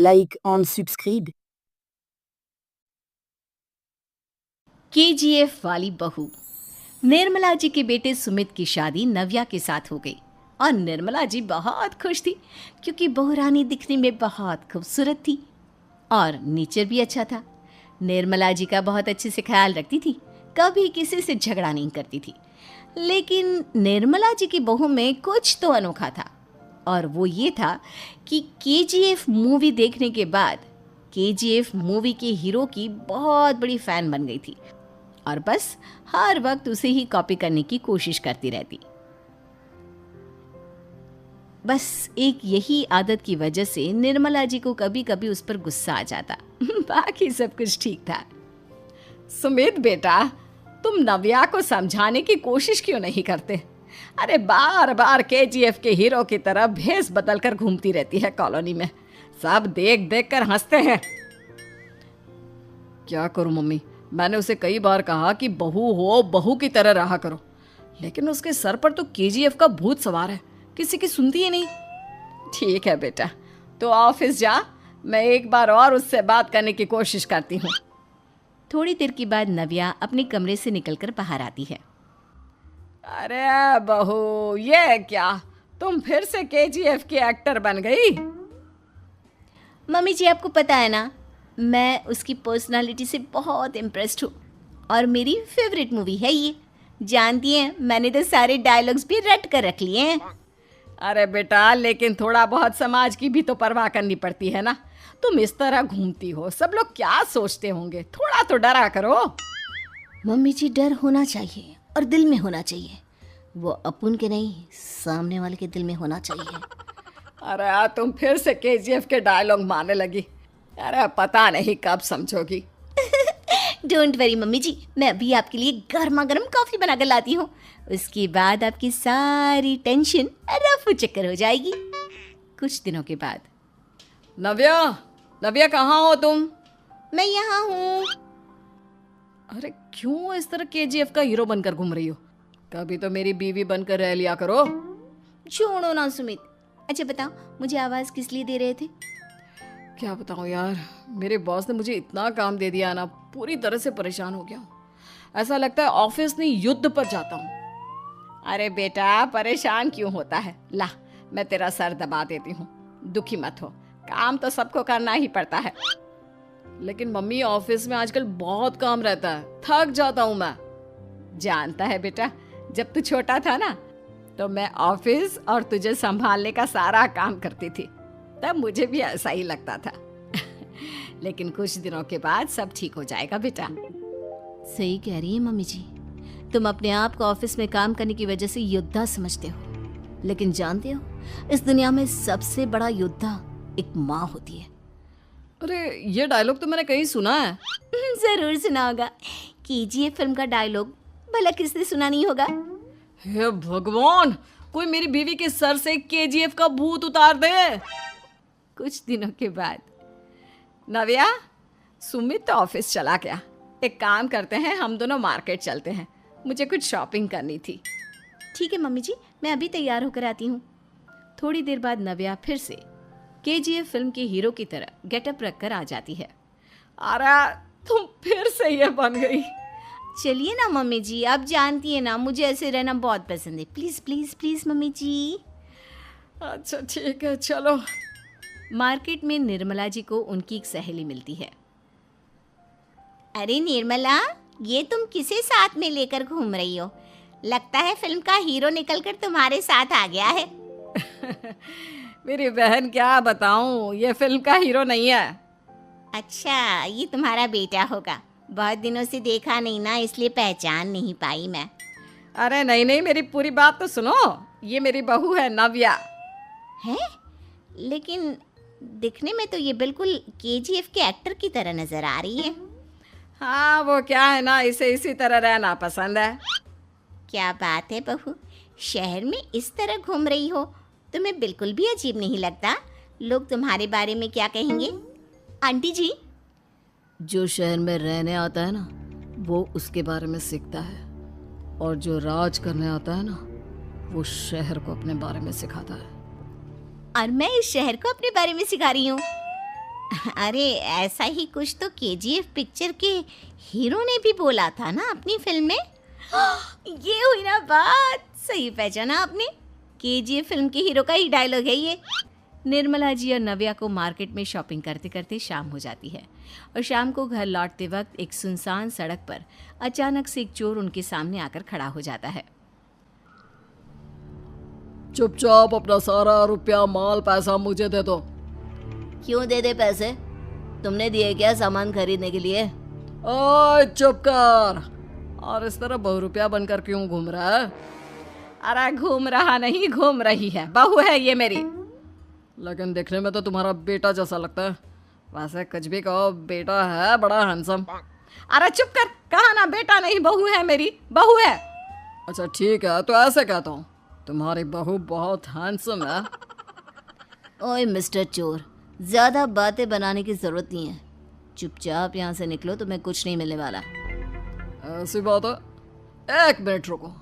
like and subscribe. KGF वाली बहू। निर्मला जी के बेटे सुमित की शादी नव्या के साथ हो गई और निर्मला जी बहुत खुश थी क्योंकि बहू रानी दिखने में बहुत खूबसूरत थी और नेचर भी अच्छा था। निर्मला जी का बहुत अच्छे से ख्याल रखती थी, कभी किसी से झगड़ा नहीं करती थी। लेकिन निर्मला जी की बहू में कुछ तो अनोखा था और वो ये था कि केजीएफ मूवी देखने के बाद केजीएफ मूवी के हीरो की बहुत बड़ी फ़ैन बन गई थी और बस हर वक्त उसे ही कॉपी करने की कोशिश करती रहती। बस एक यही आदत की वजह से निर्मला जी को कभी कभी उस पर गुस्सा आ जाता। बाकी सब कुछ ठीक था। सुमित बेटा, तुम नव्या को समझाने की कोशिश क्यों नहीं करते? अरे बार बार केजीएफ के हीरो की तरह भेस बदलकर घूमती रहती है कॉलोनी में, सब देख देख कर हंसते हैं। क्या करूं मम्मी, मैंने उसे कई बार कहा कि बहू हो, बहू की तरह रहा करो, लेकिन उसके सर पर तो केजीएफ का भूत सवार है, किसी की सुनती ही नहीं। ठीक है बेटा, तो ऑफिस जा, मैं एक बार और उससे बात करने की कोशिश करती हूँ। थोड़ी देर के बाद नव्या अपने कमरे से निकलकर बाहर आती है। अरे बहू, ये क्या, तुम फिर से केजीएफ की एक्टर बन गई? मम्मी जी, आपको पता है ना, मैं उसकी पर्सनालिटी से बहुत इम्प्रेस्ड हूँ और मेरी फेवरेट मूवी है ये। जानती हैं, मैंने तो सारे डायलॉग्स भी रट कर रख लिए हैं। अरे बेटा, लेकिन थोड़ा बहुत समाज की भी तो परवाह करनी पड़ती है ना। तुम इस तरह घूमती हो, सब लोग क्या सोचते होंगे, थोड़ा तो डरा करो। मम्मी जी, डर होना चाहिए और दिल में होना चाहिए, वो अपुन के नहीं, सामने वाले के दिल में होना चाहिए। अरे तुम फिर से केजीएफ के डायलॉग मारने लगी। अरे पता नहीं कब समझोगी। डोंट वरी मम्मी जी, मैं अभी आपके लिए गर्मा गर्म कॉफी बनाकर लाती हूँ, उसके बाद आपकी सारी टेंशन रफू चक्कर हो जाएगी। कुछ दिनों के बाद। नव्या, नव्या कहाँ हो तुम? मैं यहाँ हूँ। अरे क्यों इस तरह केजीएफ का हीरो बनकर घूम रही हो? कभी तो मेरी बीवी बनकर रह लिया करो। छोड़ो ना सुमित। अच्छा बताओ, मुझे आवाज़ किस लिए दे रहे थे? क्या बताऊँ यार, मेरे बॉस ने मुझे इतना काम दे दिया ना, पूरी तरह से परेशान हो गया हूँ। ऐसा लगता है ऑफिस नहीं, युद्ध पर जाता हूँ। अरे बेटा, परेशान क्यों होता है? ला, मैं तेरा सर दबा देती हूँ, दुखी मत हो, काम तो सबको करना ही पड़ता है। लेकिन मम्मी, ऑफिस में आजकल बहुत काम रहता है, थक जाता हूँ मैं। जानता है बेटा, जब तू छोटा था ना, तो मैं ऑफिस और तुझे संभालने का सारा काम करती थी, तब मुझे भी ऐसा ही लगता था। लेकिन कुछ दिनों के बाद सब ठीक हो जाएगा बेटा। सही कह रही है मम्मी जी, तुम अपने आप को ऑफिस में काम करने की वजह से योद्धा समझते हो, लेकिन जानते हो, इस दुनिया में सबसे बड़ा योद्धा एक माँ होती है। अरे ये डायलॉग तो मैंने कहीं सुना है। जरूर सुना होगा, केजीएफ फिल्म का डायलॉग, भला किसने सुना नहीं होगा? हे भगवान, कोई मेरी बीवी के सर से केजीएफ का भूत उतार दे। कुछ दिनों के बाद। नव्या, सुमित तो ऑफिस चला गया, एक काम करते हैं, हम दोनों मार्केट चलते हैं, मुझे कुछ शॉपिंग करनी थी। ठीक है मम्मी जी, मैं अभी तैयार होकर आती हूँ। थोड़ी देर बाद नव्या फिर से केजीएफ फिल्म के हीरो की तरह गेटअप रखकर आ जाती है। अरे तुम फिर से ये बन गई। चलिए ना मम्मी जी, आप जानती है ना, मुझे ऐसे रहना बहुत पसंद है। प्लीज़ प्लीज़ प्लीज़ मम्मी जी। अच्छा ठीक है, चलो। मार्केट में निर्मला जी को उनकी एक सहेली मिलती है। अरे निर्मला, ये तुम किसे साथ में लेकर घूम रही हो? लगता है फिल्म का हीरो निकलकर तुम्हारे साथ आ गया है। मेरी बहन, क्या बताऊं, ये फिल्म का हीरो नहीं है। अच्छा, ये तुम्हारा बेटा होगा, बहुत दिनों से देखा नहीं ना, इसलिए पहचान नहीं पाई मैं। अरे नहीं नहीं, मेरी पूरी बात तो सुनो, ये मेरी बहू है नव्या। है? लेकिन दिखने में तो ये बिल्कुल केजीएफ के एक्टर की तरह नजर आ रही है। हाँ, वो क्या है ना, इसे इसी तरह रहना पसंद है। क्या बात है बहू, शहर में इस तरह घूम रही हो, तुम्हें बिल्कुल भी अजीब नहीं लगता? लोग तुम्हारे बारे में क्या कहेंगे? आंटी जी, जो शहर में रहने आता है ना, वो उसके बारे में सीखता है, और जो राज करने आता है ना, वो शहर को अपने बारे में सिखाता है। और मैं इस शहर को अपने बारे में सिखा रही हूँ। अरे ऐसा ही कुछ तो केजीएफ पिक्चर के हीरो ने भी बोला था ना अपनी फिल्म में। ये हुई ना बात, सही पहचाना आपने। केजीएफ फिल्म के हीरो का ही डायलॉग है ये। निर्मला जी और नव्या को मार्केट में शॉपिंग करते करते शाम हो जाती है और शाम को घर लौटते वक्त एक सुनसान सड़क पर अचानक से एक चोर उनके सामने आकर खड़ा हो जाता है। चुपचाप अपना सारा रुपया माल पैसा मुझे दे दो। क्यों दे दे पैसे? तुमने दिए क्या सामान खरीदने के लिए? ओए चुप कर। और इस तरह बहुरुपया बनकर क्यों घूम रहा है? अरे घूम रहा नहीं, घूम रही है, बहू है ये मेरी। लेकिन देखने में तो तुम्हारा बेटा जैसा लगता है। वैसे कुछ भी कहो, बेटा है बड़ा हैंडसम। अरे चुप कर, कहा ना बेटा नहीं बहू है मेरी, बहू है। अच्छा ठीक है, तो ऐसे कहता हूँ, तुम्हारी बहू बहुत हैंडसम है। ओए मिस्टर चोर, ज़्यादा बातें बनाने की ज़रूरत नहीं है। चुपचाप यहाँ से निकलो, तुम्हें कुछ नहीं मिलने वाला। ऐसी बात है। एक मिनट रुको,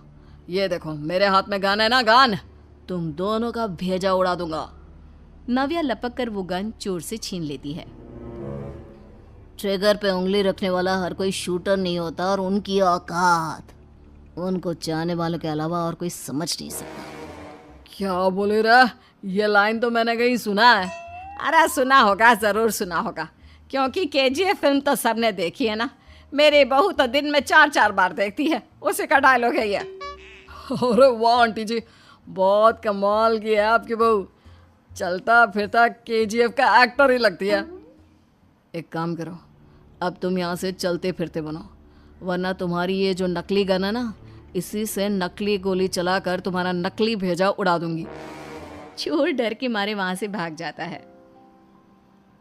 ये देखो मेरे हाथ में गन है ना, गन। तुम दोनों का भेजा उड़ा दूंगा। नव्या लपक कर वो गन चोर से छीन लेती है। ट्रिगर पे उंगली रखने वाला हर कोई शूटर नहीं होता, और उनकी औकात उनको चाहने वालों के अलावा और कोई समझ नहीं सकता। क्या बोले रे? ये लाइन तो मैंने कहीं सुना है। अरे सुना होगा, जरूर सुना होगा, क्योंकि केजीएफ फिल्म तो सबने देखी है ना। मेरी बहू तो दिन में 4-4 बार देखती है, उसी का डायलॉग है ये। अरे वाह आंटी जी, बहुत कमाल की है आपकी बहू। चलता फिरता केजीएफ का एक्टर ही लगती है। एक काम करो, अब तुम यहाँ से चलते फिरते बनो, वरना तुम्हारी ये जो नकली गन है ना, इसी से नकली गोली चलाकर तुम्हारा नकली भेजा उड़ा दूंगी। चोर डर के मारे वहां से भाग जाता है।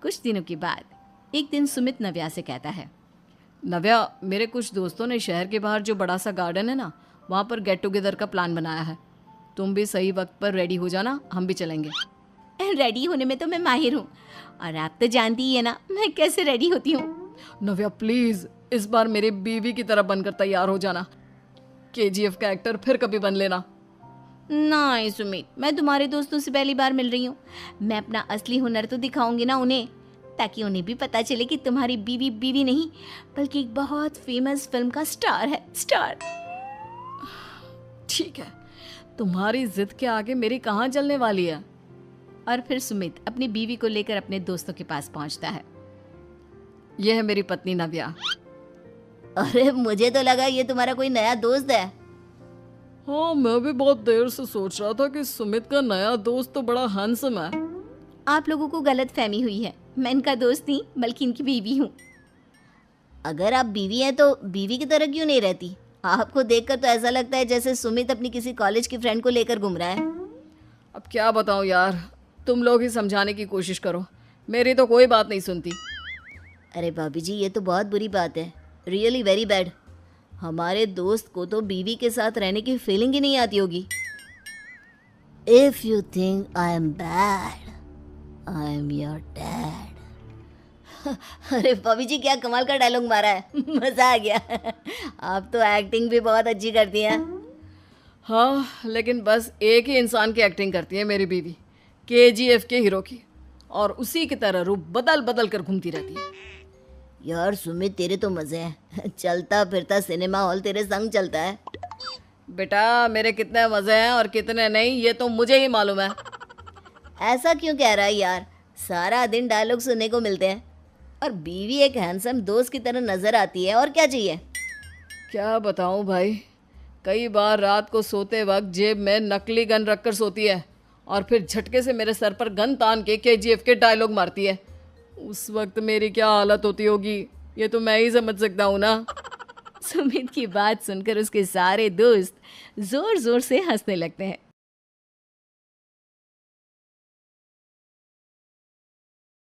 कुछ दिनों के बाद एक दिन सुमित नव्या से कहता है, नव्या, मेरे कुछ दोस्तों ने शहर के बाहर जो बड़ा सा गार्डन है ना, वहाँ पर गेट टुगेदर का प्लान बनाया है। तुम भी सही वक्त पर रेडी हो जाना, हम भी चलेंगे। रेडी होने में तो मैं माहिर हूँ, और आप तो जानती ही है ना मैं कैसे रेडी होती हूँ। नव्या प्लीज, इस बार मेरी बीवी की तरह बनकर तैयार हो जाना। केजीएफ का एक्टर फिर कभी बन लेना। नहीं सुमित, मैं तुम्हारे दोस्तों से पहली बार मिल रही हूँ। मैं अपना असली हुनर तो दिखाऊंगी ना उन्हें, ताकि उन्हें भी पता चले कि तुम्हारी बीवी बीवी नहीं बल्कि एक बहुत फेमस फिल्म का स्टार है, स्टार। ठीक है, तुम्हारी जिद के आगे मेरी कहाँ चलने वाली है। और फिर सुमित अपनी बीवी को लेकर अपने दोस्तों के पास पहुंचता है। यह है मेरी पत्नी नव्या। अरे मुझे तो लगा ये तुम्हारा कोई नया दोस्त है। हाँ, मैं भी बहुत देर से सोच रहा था कि सुमित का नया दोस्त तो बड़ा हैंडसम है। आप लोगों को गलत फहमी हुई है, मैं इनका दोस्त नहीं बल्कि इनकी बीवी हूँ। अगर आप बीवी हैं तो बीवी की तरह क्यों नहीं रहती? आपको देखकर तो ऐसा लगता है जैसे सुमित अपनी किसी कॉलेज की फ्रेंड को लेकर घूम रहा है। अब क्या बताऊँ यार, तुम लोग ही समझाने की कोशिश करो, मेरी तो कोई बात नहीं सुनती। अरे भाभी जी, ये तो बहुत बुरी बात है, रियली वेरी बैड। हमारे दोस्त को तो बीवी के साथ रहने की फीलिंग ही नहीं आती होगी। If you think I am bad, I am your dad. अरे भाभी जी, क्या कमाल का डायलॉग मारा है, मजा आ गया। आप तो एक्टिंग भी बहुत अच्छी करती हैं। हाँ, लेकिन बस एक ही इंसान की एक्टिंग करती है मेरी बीवी, केजीएफ के हीरो की, और उसी की तरह रूप बदल बदल कर घूमती रहती है। यार सुमित, तेरे तो मजे हैं, चलता फिरता सिनेमा हॉल तेरे संग चलता है। बेटा, मेरे कितने मजे हैं और कितने नहीं ये तो मुझे ही मालूम है। ऐसा क्यों कह रहा है यार, सारा दिन डायलॉग सुनने को मिलते हैं, और बीवी एक हैंडसम दोस्त की तरह नजर आती है, और क्या चाहिए। क्या बताऊं भाई, कई बार रात को सोते वक्त जेब में नकली गन रखकर सोती है और फिर झटके से मेरे सर पर गन तान के केजीएफ के डायलॉग मारती है। उस वक्त मेरी क्या हालत होती होगी ये तो मैं ही समझ सकता हूँ ना। सुमित की बात सुनकर उसके सारे दोस्त जोर जोर से हंसने लगते हैं।